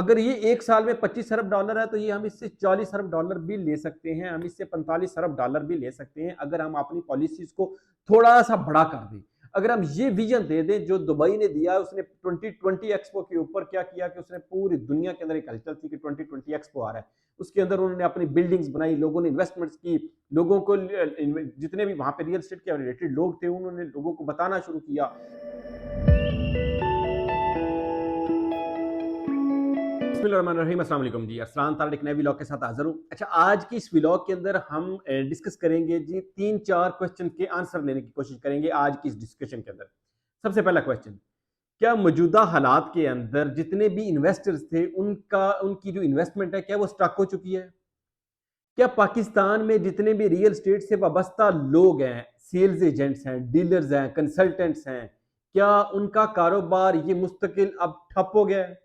अगर ये एक साल में 25 अरब डॉलर है तो ये हम इससे 40 अरब डॉलर भी ले सकते हैं, हम इससे 45 अरब डॉलर भी ले सकते हैं अगर हम अपनी पॉलिसीज को थोड़ा सा बड़ा कर दें। अगर हम ये विजन दे दें जो दुबई ने दिया, उसने 2020 एक्सपो के ऊपर क्या किया कि उसने पूरी दुनिया के अंदर एक हलचल थी कि 2020 एक्सपो आ रहा है, उसके अंदर उन्होंने अपनी बिल्डिंग्स बनाई, लोगों ने इन्वेस्टमेंट्स की, लोगों को जितने भी वहां पे रियल एस्टेट के रिलेटेड लोग थे उन्होंने लोगों को बताना शुरू किया। बिस्मिल्लाहिर्रहमानिर्रहीम, अस्सलाम वालेकुम जी। अरसलान तारा एक नए व्लॉग के साथ हाजिर हूँ। अच्छा, आज की इस व्लॉग के अंदर हम डिस्कस करेंगे जी 3-4 क्वेश्चन के आंसर लेने की कोशिश करेंगे आज की इस डिस्कशन के अंदर। सबसे पहला क्वेश्चन, क्या मौजूदा हालात के अंदर जितने भी इन्वेस्टर्स थे उनकी जो इन्वेस्टमेंट है क्या वो स्टक हो चुकी है? क्या पाकिस्तान में जितने भी रियल एस्टेट से वाबस्ता लोग हैं, सेल्स एजेंट्स हैं, डीलर्स हैं, कंसल्टेंट्स हैं, क्या उनका कारोबार ये मुस्तकिल अब ठप हो गया है?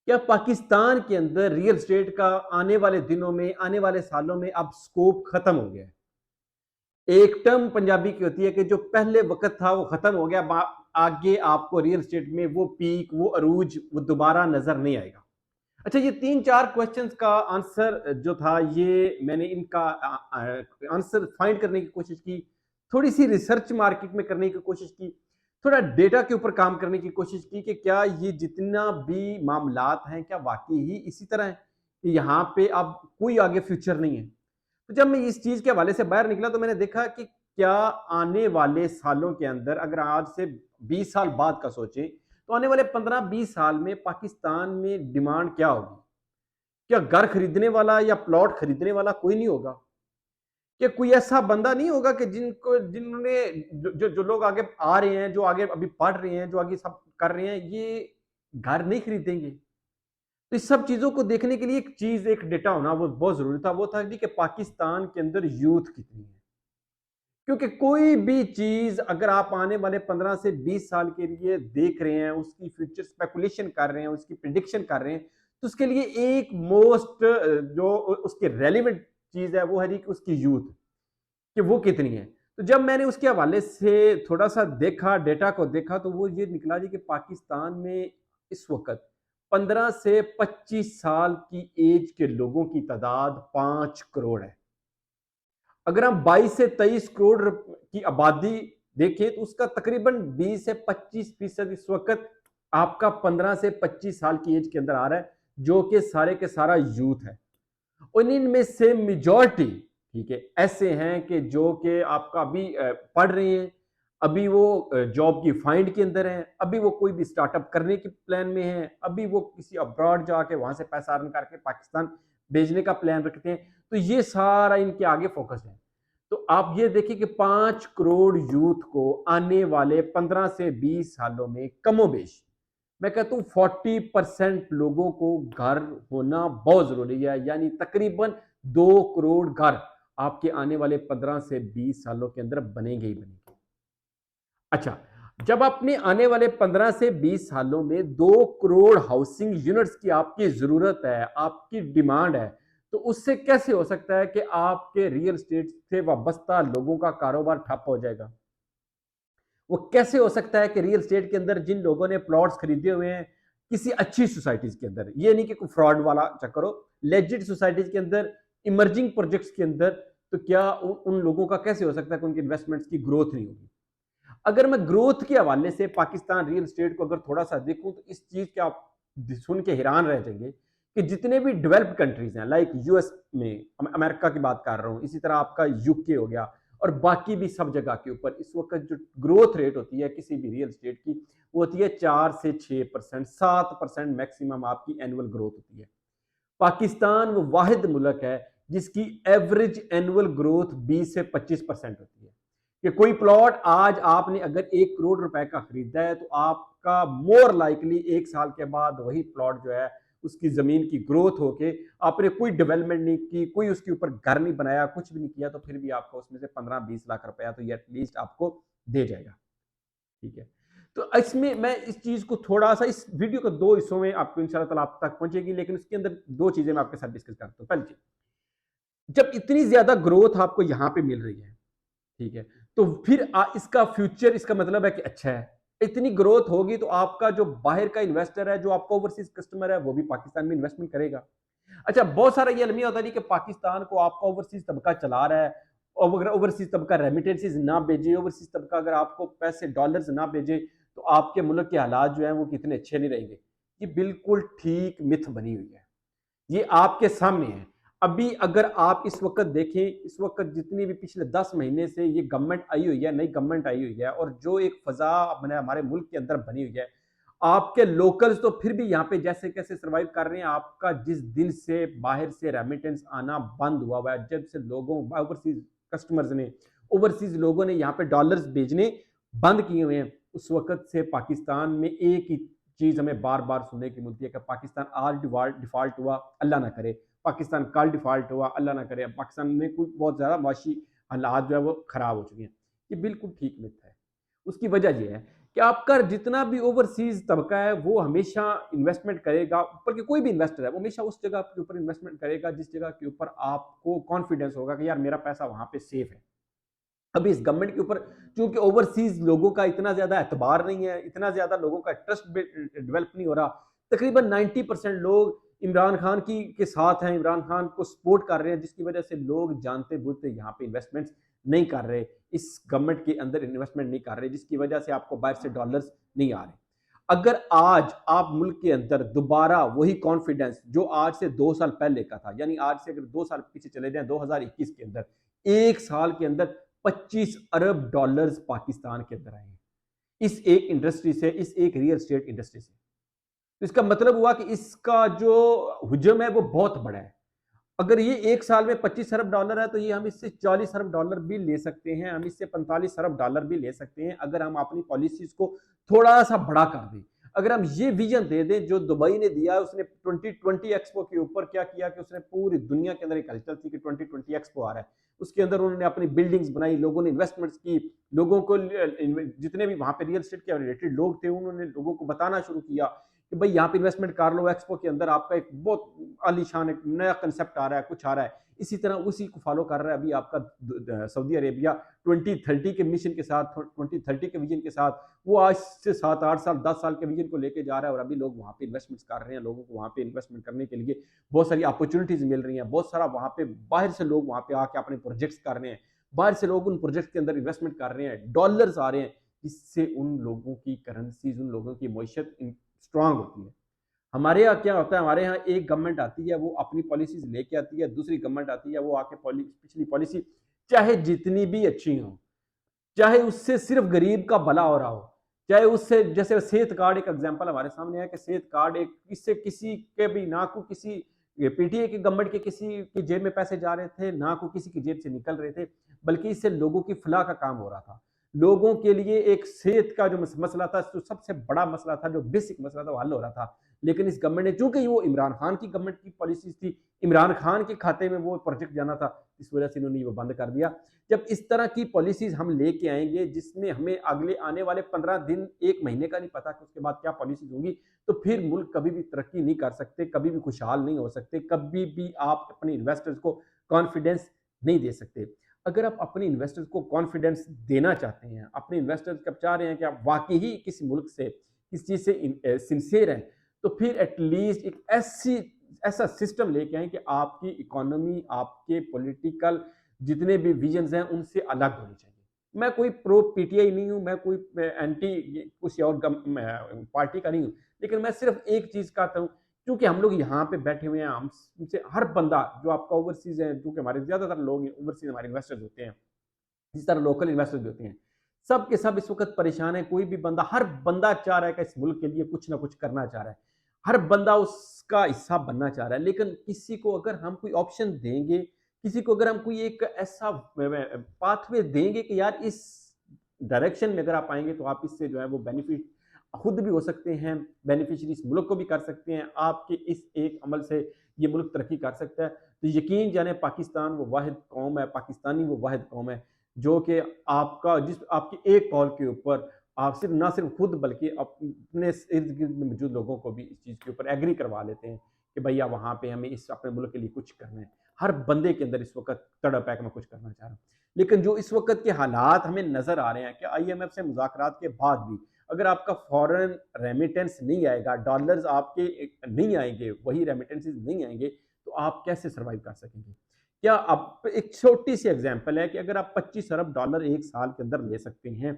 क्या पाकिस्तान के अंदर रियल एस्टेट का आने वाले दिनों में, आने वाले सालों में अब स्कोप खत्म हो गया है? एक टर्म पंजाबी की होती है कि जो पहले वक्त था वो खत्म हो गया, आगे आपको रियल एस्टेट में वो पीक, वो अरूज, वो दोबारा नजर नहीं आएगा। अच्छा, ये 3-4 क्वेश्चंस का आंसर जो था, ये मैंने इनका आंसर फाइंड करने की कोशिश की, थोड़ी सी रिसर्च मार्केट में करने की कोशिश की, थोड़ा डेटा के ऊपर काम करने की कोशिश की कि क्या ये जितना भी मामलात हैं क्या वाकई ही इसी तरह है कि यहाँ पे अब कोई आगे फ्यूचर नहीं है। तो जब मैं इस चीज के हवाले से बाहर निकला तो मैंने देखा कि क्या आने वाले सालों के अंदर, अगर आज से 20 साल बाद का सोचें, तो आने वाले 15-20 साल में पाकिस्तान में डिमांड क्या होगी? क्या घर खरीदने वाला या प्लॉट खरीदने वाला कोई नहीं होगा? क्या कोई ऐसा बंदा नहीं होगा कि जिन्होंने जो लोग आगे आ रहे हैं, जो आगे अभी पढ़ रहे हैं, जो आगे सब कर रहे हैं, ये घर नहीं खरीदेंगे? तो इस सब चीजों को देखने के लिए एक चीज, एक डेटा होना वो बहुत जरूरी था। वो था जी कि पाकिस्तान के अंदर यूथ कितनी है। क्योंकि कोई भी चीज अगर आप आने वाले 15 से 20 साल के लिए देख रहे हैं, उसकी फ्यूचर स्पेकुलेशन कर रहे हैं, उसकी प्रिडिक्शन कर रहे हैं, तो उसके लिए एक मोस्ट जो उसकी रेलिवेंट चीज है वो है जी कि उसकी यूथ, कि वो कितनी है। तो जब मैंने उसके हवाले से थोड़ा सा देखा, डेटा को देखा, तो वो ये निकला जी कि पाकिस्तान में इस वक्त 15 से 25 साल की एज के लोगों की तादाद 5 करोड़ है। अगर हम 22 से 23 करोड़ की आबादी देखें तो उसका तकरीबन 20 से 25% इस वक्त आपका 15 से 25 साल की एज के अंदर आ रहा है, जो कि सारे के सारा यूथ है। और इनमें से मेजॉरिटी, ठीक है, ऐसे हैं कि जो कि आपका अभी पढ़ रहे हैं, अभी वो जॉब की फाइंड के अंदर हैं, अभी वो कोई भी स्टार्टअप करने के प्लान में हैं, अभी वो किसी अब्रॉड जाके वहां से पैसा अर्न करके पाकिस्तान भेजने का प्लान रखते हैं। तो ये सारा इनके आगे फोकस है। तो आप ये देखिए कि 5 करोड़ यूथ को आने वाले 15 से 20 सालों में कमोबेश, मैं कहता हूं 40% लोगों को घर होना बहुत जरूरी है। यानी तकरीबन 2 करोड़ घर आपके आने वाले 15 से 20 सालों के अंदर बनेंगे ही बनेंगे। अच्छा, जब आपने आने वाले 15 से 20 सालों में 2 करोड़ हाउसिंग यूनिट्स की आपकी जरूरत है, आपकी डिमांड है, तो उससे कैसे हो सकता है कि आपके रियल एस्टेट से वाबस्ता लोगों का कारोबार ठप हो जाएगा? वो कैसे हो सकता है कि रियल एस्टेट के अंदर जिन लोगों ने प्लॉट्स खरीदे हुए हैं किसी अच्छी सोसाइटीज के अंदर, ये नहीं कि कोई फ्रॉड वाला चक्कर हो, लेजिट सोसाइटीज के अंदर, इमर्जिंग प्रोजेक्ट्स के अंदर, तो क्या उन लोगों का कैसे हो सकता है कि उनकी इन्वेस्टमेंट्स की ग्रोथ नहीं होगी? अगर मैं ग्रोथ के हवाले से पाकिस्तान रियल एस्टेट को अगर थोड़ा सा देखूं तो इस चीज के आप सुन के हैरान रह जाएंगे कि जितने भी डेवलप्ड कंट्रीज हैं, लाइक यूएस में, अमेरिका की बात कर रहा हूं, इसी तरह आपका यूके हो गया, और बाकी भी सब जगह के ऊपर इस वक्त जो ग्रोथ रेट होती है किसी भी रियल एस्टेट की, वो होती है 4 से 6%, 7% मैक्सिमम आपकी एनुअल ग्रोथ होती है। पाकिस्तान वो वाहिद मुल्क है जिसकी एवरेज एनुअल ग्रोथ 20 से 25% होती है। कि कोई प्लॉट आज आपने अगर 1 करोड़ रुपए का खरीदा है तो आपका मोर लाइकली 1 साल के बाद वही प्लॉट जो है उसकी जमीन की ग्रोथ होके, आपने कोई डेवलपमेंट नहीं की, कोई उसके ऊपर घर नहीं बनाया, कुछ भी नहीं किया, तो फिर भी आपको उसमें से 15-20 लाख रुपया तो ये एटलीस्ट आपको दे जाएगा। ठीक है, तो इसमें मैं इस चीज को थोड़ा सा, इस वीडियो को 2 हिस्सों में आपको इंशाल्लाह ताला आप तक पहुंचेगी, लेकिन उसके अंदर 2 चीजें मैं आपके साथ डिस्कस करता हूं। पहली चीज, जब इतनी ज्यादा ग्रोथ आपको यहां पे मिल रही है, ठीक है, तो फिर इसका फ्यूचर, इसका मतलब है कि अच्छा है। इतनी ग्रोथ होगी तो आपका जो बाहर का इन्वेस्टर है, जो आपका ओवरसीज कस्टमर है, वो भी पाकिस्तान में इन्वेस्टमेंट करेगा। अच्छा, बहुत सारा ये अलमिया होता है कि पाकिस्तान को आपका ओवरसीज तबका चला रहा है, और अगर ओवरसीज तबका रेमिटेंसेज ना भेजे, ओवरसीज तबका अगर आपको पैसे डॉलर्स ना भेजे, तो आपके मुल्क के हालात जो हैं वो कितने अच्छे नहीं रहेंगे। ये बिल्कुल ठीक मिथ बनी हुई है, ये आपके सामने है। अभी अगर आप इस वक्त देखें, इस वक्त जितनी भी पिछले 10 महीने से ये गवर्नमेंट आई हुई है, नई गवर्नमेंट आई हुई है, और जो एक फजा मैंने हमारे मुल्क के अंदर बनी हुई है, आपके लोकल्स तो फिर भी यहाँ पे जैसे कैसे सर्वाइव कर रहे हैं। आपका जिस दिन से बाहर से रेमिटेंस आना बंद हुआ है, जब से लोगों ओवरसीज कस्टमर्स ने, ओवरसीज लोगों ने यहाँ पे डॉलर्स भेजने बंद किए हुए हैं, उस वक्त से पाकिस्तान में एक ही चीज हमें बार बार सुनने की मिलती है कि पाकिस्तान आज डिफॉल्ट हुआ, अल्लाह ना करे, पाकिस्तान कल डिफॉल्ट हुआ, अल्लाह ना करे, पाकिस्तान में कुछ बहुत ज्यादा माशी हालात जो है वो खराब हो चुके हैं। ये बिल्कुल ठीक मिथ है। उसकी वजह यह है कि आपका जितना भी ओवरसीज तबका है वो हमेशा इन्वेस्टमेंट करेगा, ऊपर के कोई भी इन्वेस्टर है वो हमेशा उस जगह के ऊपर इन्वेस्टमेंट करेगा जिस जगह के ऊपर आपको कॉन्फिडेंस होगा कि यार मेरा पैसा वहां पे सेफ है। अभी इस गवर्नमेंट के ऊपर चूंकि ओवरसीज लोगों का इतना ज्यादा एतबार नहीं है, इतना ज्यादा लोगों का ट्रस्ट डेवलप नहीं हो रहा। तकरीबन 90% लोग इमरान खान की के साथ हैं, इमरान खान को सपोर्ट कर रहे हैं, जिसकी वजह से लोग जानते बुझते यहाँ पे इन्वेस्टमेंट्स नहीं कर रहे, इस गवर्नमेंट के अंदर इन्वेस्टमेंट नहीं कर रहे, जिसकी वजह से आपको बाहर से डॉलर्स नहीं आ रहे। अगर आज आप मुल्क के अंदर दोबारा वही कॉन्फिडेंस जो आज से 2 साल पहले का था, यानी आज से अगर 2 साल पीछे चले जाएं 2021 के अंदर, एक साल के अंदर 25 अरब डॉलर्स पाकिस्तान के अंदर आए हैं, इस एक इंडस्ट्री से, इस एक रियल एस्टेट इंडस्ट्री से। तो इसका मतलब हुआ कि इसका जो हुजम है वो बहुत बड़ा है। अगर ये एक साल में 25 अरब डॉलर है, तो ये हम इससे 40 अरब डॉलर भी ले सकते हैं, हम इससे 45 अरब डॉलर भी ले सकते हैं, अगर हम अपनी पॉलिसीज को थोड़ा सा बड़ा कर दें। अगर हम ये विजन दे दें जो दुबई ने दिया, उसने 2020 एक्सपो के ऊपर क्या किया कि उसने पूरी दुनिया के अंदर एक हलचल थी कि 2020 एक्सपो आ रहा है, उसके अंदर उन्होंने अपनी बिल्डिंग्स बनाई, लोगों ने इन्वेस्टमेंट्स की, लोगों को जितने भी वहां पे रियल एस्टेट के रिलेटेड लोग थे उन्होंने लोगों को बताना शुरू किया कि भाई यहाँ पे इन्वेस्टमेंट कर लो, एक्सपो के अंदर आपका एक बहुत आलीशान एक नया कंसेप्ट आ रहा है, कुछ आ रहा है। इसी तरह उसी को फॉलो कर रहा है अभी आपका सऊदी अरेबिया 2030 के मिशन के साथ, 2030 के विजन के साथ, वो आज से 7-8 साल 10 साल के विजन को लेके जा रहा है, और अभी लोग वहाँ पे इन्वेस्टमेंट्स कर रहे हैं, लोगों को वहाँ पे इन्वेस्टमेंट करने के लिए बहुत सारी अपॉर्चुनिटीज मिल रही हैं, बहुत सारा वहाँ पे बाहर से लोग वहाँ पे आके अपने प्रोजेक्ट्स कर रहे हैं, बाहर से लोग उन प्रोजेक्ट के अंदर इन्वेस्टमेंट कर रहे हैं, डॉलर्स आ रहे हैं, इससे उन लोगों की करेंसीज, उन लोगों की मैशत स्ट्रांग होती है। हमारे यहाँ क्या होता है, हमारे यहाँ एक गवर्नमेंट आती है वो अपनी पॉलिसीज लेके आती है, दूसरी गवर्नमेंट आती है वो आके पिछली पॉलिसी चाहे जितनी भी अच्छी हो, चाहे उससे सिर्फ गरीब का भला हो रहा हो, चाहे उससे, जैसे सेहत कार्ड एक एग्जांपल हमारे सामने है कि सेहत कार्ड एक, इससे किसी के भी ना को किसी पीटीए की गवर्नमेंट के किसी की जेब में पैसे जा रहे थे, ना को किसी की जेब से निकल रहे थे, बल्कि इससे लोगों की फलाह का काम हो रहा था। लोगों के लिए एक सेहत का जो मसला था, जो सबसे बड़ा मसला था, जो बेसिक मसला था, वो हल हो रहा था। लेकिन इस गवर्नमेंट ने, चूंकि वो इमरान खान की गवर्नमेंट की पॉलिसीज थी, इमरान खान के खाते में वो प्रोजेक्ट जाना था, इस वजह से इन्होंने वो बंद कर दिया। जब इस तरह की पॉलिसीज हम लेके आएंगे जिसमें हमें अगले आने वाले 15 दिन, एक महीने का नहीं पता कि उसके बाद क्या पॉलिसीज होंगी, तो फिर मुल्क कभी भी तरक्की नहीं कर सकते, कभी भी खुशहाल नहीं हो सकते, कभी भी आप अपने इन्वेस्टर्स को कॉन्फिडेंस नहीं दे सकते। अगर आप अपने इन्वेस्टर्स को कॉन्फिडेंस देना चाहते हैं, अपने इन्वेस्टर्स कब चाह रहे हैं कि आप वाकई ही किसी मुल्क से, किसी चीज से सिंसियर हैं, तो फिर एटलीस्ट एक ऐसा सिस्टम लेके आए कि आपकी इकोनॉमी, आपके पॉलिटिकल जितने भी विजन्स हैं उनसे अलग होनी चाहिए। मैं कोई प्रो पीटीआई नहीं हूं, मैं कोई एंटी किसी और पार्टी का नहीं हूं, लेकिन मैं सिर्फ एक चीज कहता हूं, क्योंकि हम लोग यहाँ पे बैठे हुए हैं, हमसे हर बंदा जो आपका ओवरसीज है, जो कि हमारे ज्यादातर लोग ओवरसीज हमारे इन्वेस्टर्स होते हैं, जिस तरह लोकल इन्वेस्टर्स भी होते हैं, सब के सब इस वक्त परेशान है। कोई भी बंदा, हर बंदा चाह रहा है कि इस मुल्क के लिए कुछ ना कुछ करना चाह रहा है, हर बंदा उसका हिस्सा बनना चाह रहा है, लेकिन किसी को अगर हम कोई ऑप्शन देंगे, किसी को अगर हम कोई एक ऐसा पाथवे देंगे कि यार इस डायरेक्शन में अगर आप आएंगे तो आप इससे जो है वो बेनिफिट खुद भी हो सकते हैं, बेनिफिशियरी इस मुल्क को भी कर सकते हैं, आपके इस एक अमल से ये मुल्क तरक्की कर सकता है, तो यकीन जाने पाकिस्तान वो वाहिद कौम है, पाकिस्तानी वो वाहिद कौम है जो कि आपका, जिस आपकी एक कॉल के ऊपर आप सिर्फ ना सिर्फ खुद बल्कि अपने इर्द गिर्द में मौजूद लोगों को भी इस चीज़ के ऊपर एग्री करवा लेते हैं कि भैया वहाँ पे हमें इस अपने मुल्क के लिए कुछ करना है। हर बंदे के अंदर इस वक्त तड़प है कि मैं कुछ करना चाह रहा हूँ, लेकिन जो इस वक्त के हालात हमें नजर आ रहे हैं कि आईएमएफ से मुज़ाकरात के बाद भी अगर आपका फॉरेन रेमिटेंस नहीं आएगा, डॉलर्स आपके नहीं आएंगे, वही रेमिटेंसेस नहीं आएंगे, तो आप कैसे सर्वाइव कर सकेंगे? क्या आप, एक छोटी सी एग्जांपल है कि अगर आप 25 अरब डॉलर एक साल के अंदर ले सकते हैं,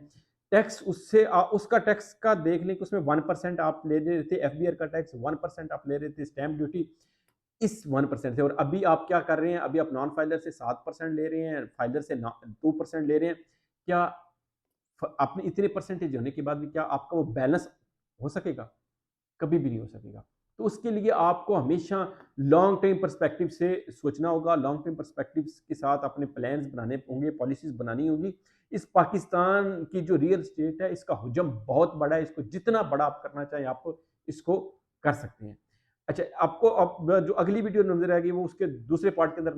टैक्स उससे उसका टैक्स का देख लें कि उसमें 1% आप ले रहे थे, एफबीआर का टैक्स 1% आप ले रहे थे, स्टैंप ड्यूटी इस 1% से, और अभी आप क्या कर रहे हैं? अभी आप नॉन फाइलर से 7% ले रहे हैं, फाइलर से 2% ले रहे हैं। क्या आपने इतने परसेंटेज होने के बाद भी क्या आपका वो बैलेंस हो सकेगा? कभी भी नहीं हो सकेगा। तो उसके लिए आपको हमेशा लॉन्ग टर्म पर्सपेक्टिव से सोचना होगा, लॉन्ग टर्म पर्सपेक्टिव के साथ अपने प्लान्स बनाने होंगे, पॉलिसीज़ बनानी होगी। इस पाकिस्तान की जो रियल एस्टेट है, इसका हुजम बहुत बड़ा है, इसको जितना बड़ा आप करना चाहें, आप इसको कर सकते हैं। अच्छा, आपको अब जो अगली वीडियो नज़र आएगी, वो उसके दूसरे पार्ट के अंदर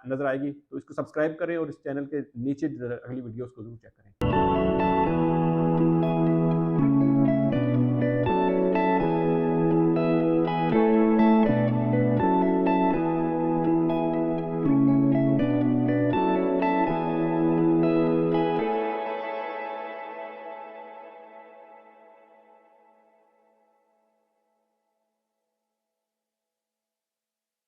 नज़र आएगी, तो इसको सब्सक्राइब करें और इस चैनल के नीचे अगली वीडियोज़ को ज़रूर चेक करें।